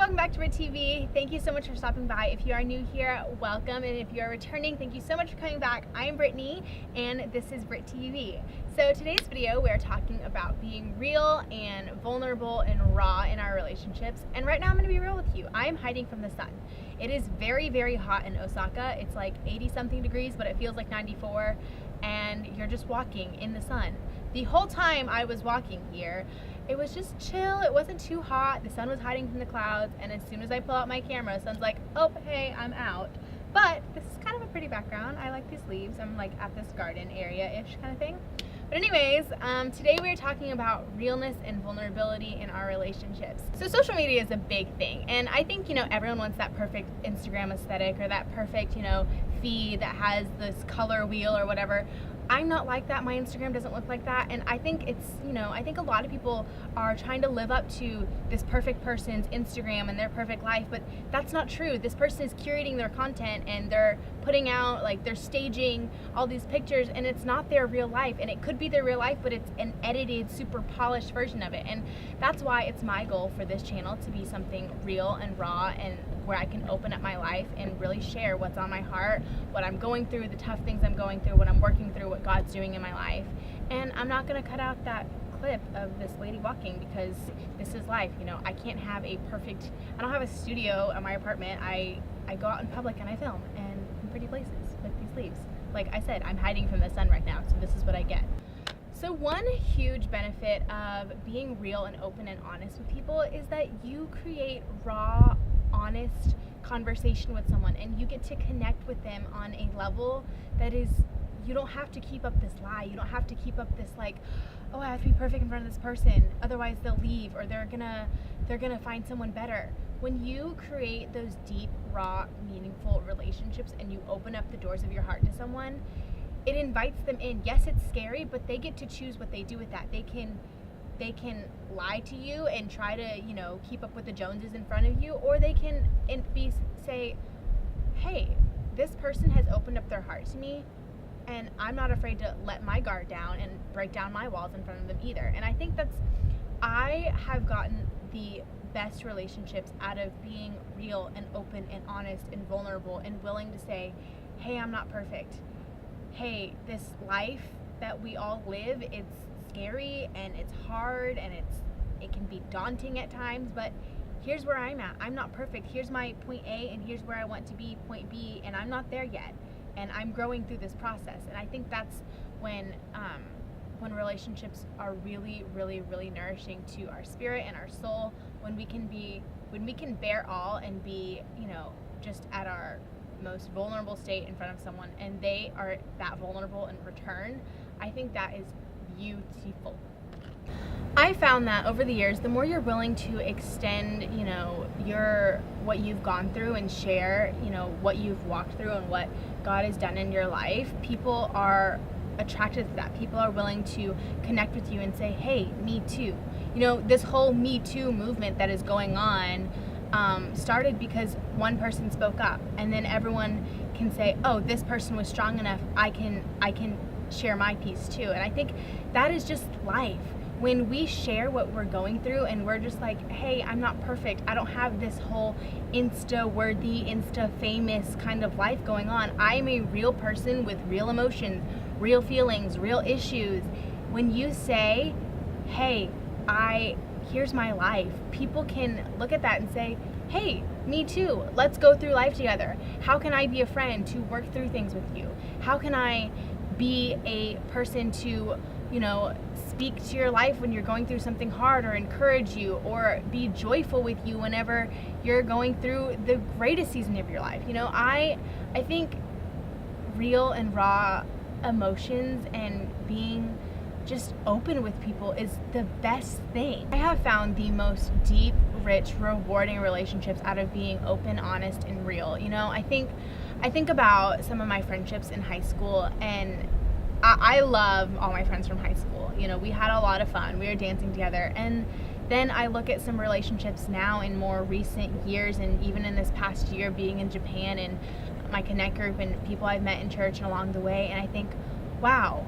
welcome back to brittTV. Thank you so much for stopping by. If you are new here, welcome, and if you are returning, thank you so much for coming back. I am Brittany, and this is brittTV. So today's video, we're talking about being real and vulnerable and raw in our relationships. And right now, I'm going to be real with you. I am hiding from the sun. It is very, very hot in Osaka. It's like 80-something degrees, but it feels like 94, and you're just walking in the sun. The whole time I was walking here, it was just chill. It wasn't too hot. The sun was hiding from the clouds, and as soon as I pull out my camera, the sun's like, oh, hey, I'm out. But this is kind of a pretty background. I like these leaves. I'm like at this garden area-ish kind of thing. But anyways, today we're talking about realness and vulnerability in our relationships. So social media is a big thing, and I think, everyone wants that perfect Instagram aesthetic or that perfect, feed that has this color wheel or whatever. I'm not like that. My Instagram doesn't look like that, and I think it's, I think a lot of people are trying to live up to this perfect person's Instagram and their perfect life, but that's not true. This person is curating their content, and they're putting out, they're staging all these pictures, and it's not their real life, and it could be their real life, but it's an edited, super polished version of it. And that's why it's my goal for this channel to be something real and raw, and where I can open up my life and really share what's on my heart, what I'm going through, the tough things I'm going through, what I'm working through, what God's doing in my life. And I'm not gonna cut out that clip of this lady walking, because this is life. I can't have I don't have a studio at my apartment. I go out in public and I film, and in pretty places with these leaves. Like I said, I'm hiding from the sun right now, so this is what I get. So one huge benefit of being real and open and honest with people is that you create raw, honest conversation with someone, and you get to connect with them on a level that is, you don't have to keep up this lie. You don't have to keep up this oh, I have to be perfect in front of this person, otherwise they'll leave, or they're gonna find someone better. When you create those deep, raw, meaningful relationships and you open up the doors of your heart to someone, it invites them in. Yes, it's scary, but they get to choose what they do with that. They can lie to you and try to, keep up with the Joneses in front of you, or they can say, hey, this person has opened up their heart to me, and I'm not afraid to let my guard down and break down my walls in front of them either. And I think I have gotten the best relationships out of being real and open and honest and vulnerable and willing to say, hey, I'm not perfect. Hey, this life that we all live, it's scary and it's hard and it can be daunting at times, but here's where I'm at. I'm not perfect. Here's my point A, and here's where I want to be, point B, and I'm not there yet, and I'm growing through this process. And I think that's when relationships are really, really, really nourishing to our spirit and our soul, when we can bear all and be, just at our most vulnerable state in front of someone, and they are that vulnerable in return. I think that is beautiful. I found that over the years, the more you're willing to extend, what you've gone through and share, what you've walked through and what God has done in your life, people are attracted to that. People are willing to connect with you and say, hey, me too. This whole Me Too movement that is going on started because one person spoke up, and then everyone can say, oh, this person was strong enough, I can share my piece too. And I think that is just life. When we share what we're going through, and we're just like, hey, I'm not perfect, I don't have this whole Insta-worthy, Insta-famous kind of life going on. I am a real person with real emotions, real feelings, real issues. When you say, hey, here's my life, people can look at that and say, hey, me too. Let's go through life together. How can I be a friend to work through things with you? How can I be a person to, speak to your life when you're going through something hard, or encourage you, or be joyful with you whenever you're going through the greatest season of your life? I think real and raw emotions and being just open with people is the best thing. I have found the most deep, rich, rewarding relationships out of being open, honest, and real. I think about some of my friendships in high school, and I love all my friends from high school. We had a lot of fun. We were dancing together. And then I look at some relationships now in more recent years, and even in this past year, being in Japan and my Connect group and people I've met in church and along the way, and I think, wow,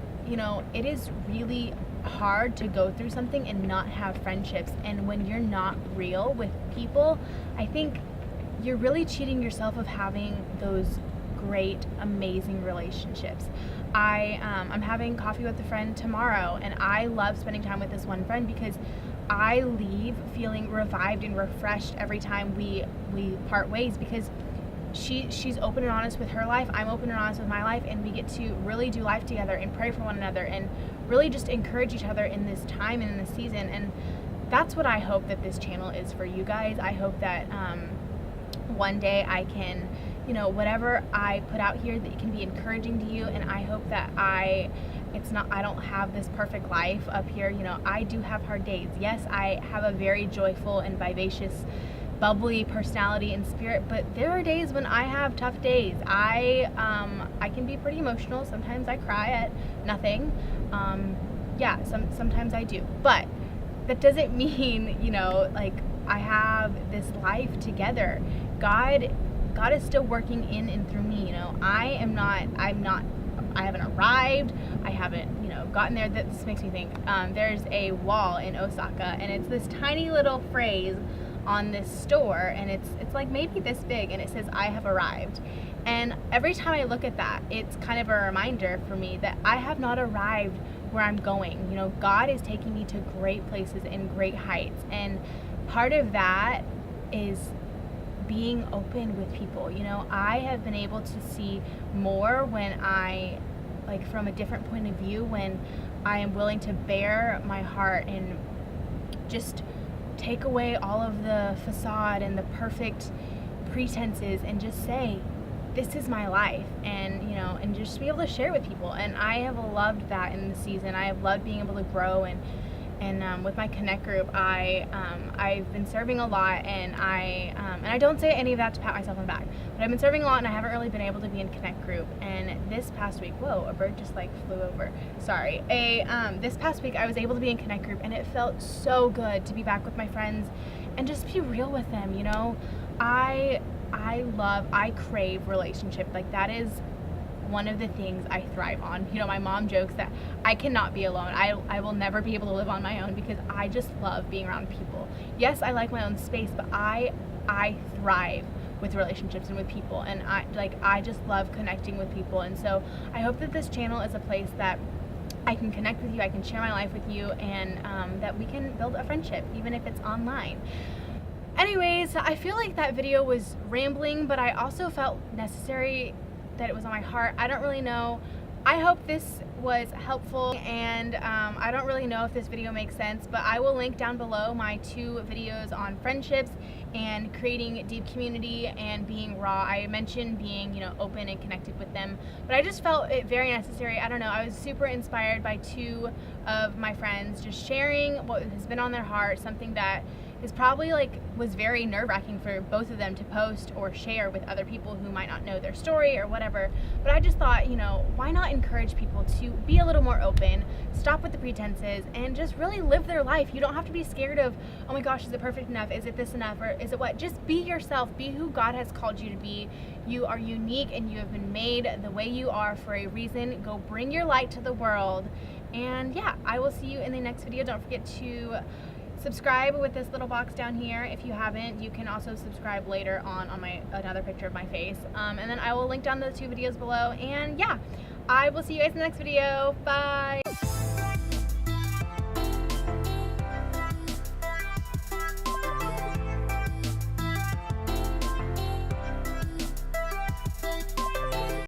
it is really hard to go through something and not have friendships. And when you're not real with people, I think you're really cheating yourself of having those great, amazing relationships. I'm having coffee with a friend tomorrow, and I love spending time with this one friend because I leave feeling revived and refreshed every time we part ways, because she's open and honest with her life, I'm open and honest with my life, and we get to really do life together and pray for one another and really just encourage each other in this time and in this season. And that's what I hope that this channel is for you guys. I hope that one day I can, whatever I put out here, that it can be encouraging to you. And I hope that I don't have this perfect life up here. I do have hard days. Yes, I have a very joyful and vivacious, bubbly personality and spirit, but there are days when I have tough days. I can be pretty emotional. Sometimes I cry at nothing. Sometimes I do, but that doesn't mean, like I have this life together. God is still working in and through me. I haven't arrived. I haven't, gotten there. This makes me think, there's a wall in Osaka, and it's this tiny little phrase on this store, and it's like maybe this big, and it says, "I have arrived." And every time I look at that, it's kind of a reminder for me that I have not arrived where I'm going. God is taking me to great places and great heights, and part of that is being open with people. I have been able to see more when I, from a different point of view, when I am willing to bare my heart and just take away all of the facade and the perfect pretenses and just say, this is my life, and and just be able to share with people. And I have loved that in the season. I have loved being able to grow, and with my Connect group, I've been serving a lot, and I don't say any of that to pat myself on the back, but I've been serving a lot, and I haven't really been able to be in Connect group. And this past week, whoa, a bird just flew over. Sorry. This past week I was able to be in Connect group, and it felt so good to be back with my friends and just be real with them. I crave relationship. That is one of the things I thrive on. My mom jokes that I cannot be alone. I will never be able to live on my own, because I just love being around people. Yes, I like my own space, but I thrive with relationships and with people, and I just love connecting with people. And so I hope that this channel is a place that I can connect with you, I can share my life with you, and that we can build a friendship, even if it's online. Anyways, I feel like that video was rambling, but I also felt necessary that it was on my heart. I don't really know. I hope this was helpful, and I don't really know if this video makes sense, but I will link down below my 2 videos on friendships and creating deep community and being raw. I mentioned being, open and connected with them, but I just felt it very necessary. I don't know. I was super inspired by 2 of my friends just sharing what has been on their heart, something that is probably was very nerve-wracking for both of them to post or share with other people who might not know their story or whatever. But I just thought, why not encourage people to be a little more open, stop with the pretenses, and just really live their life. You don't have to be scared of, oh my gosh, is it perfect enough? Is it this enough? Or is it what? Just be yourself. Be who God has called you to be. You are unique, and you have been made the way you are for a reason. Go bring your light to the world. And yeah, I will see you in the next video. Don't forget to subscribe with this little box down here. If you haven't, you can also subscribe later on my another picture of my face. And then I will link down the 2 videos below. And yeah, I will see you guys in the next video. Bye.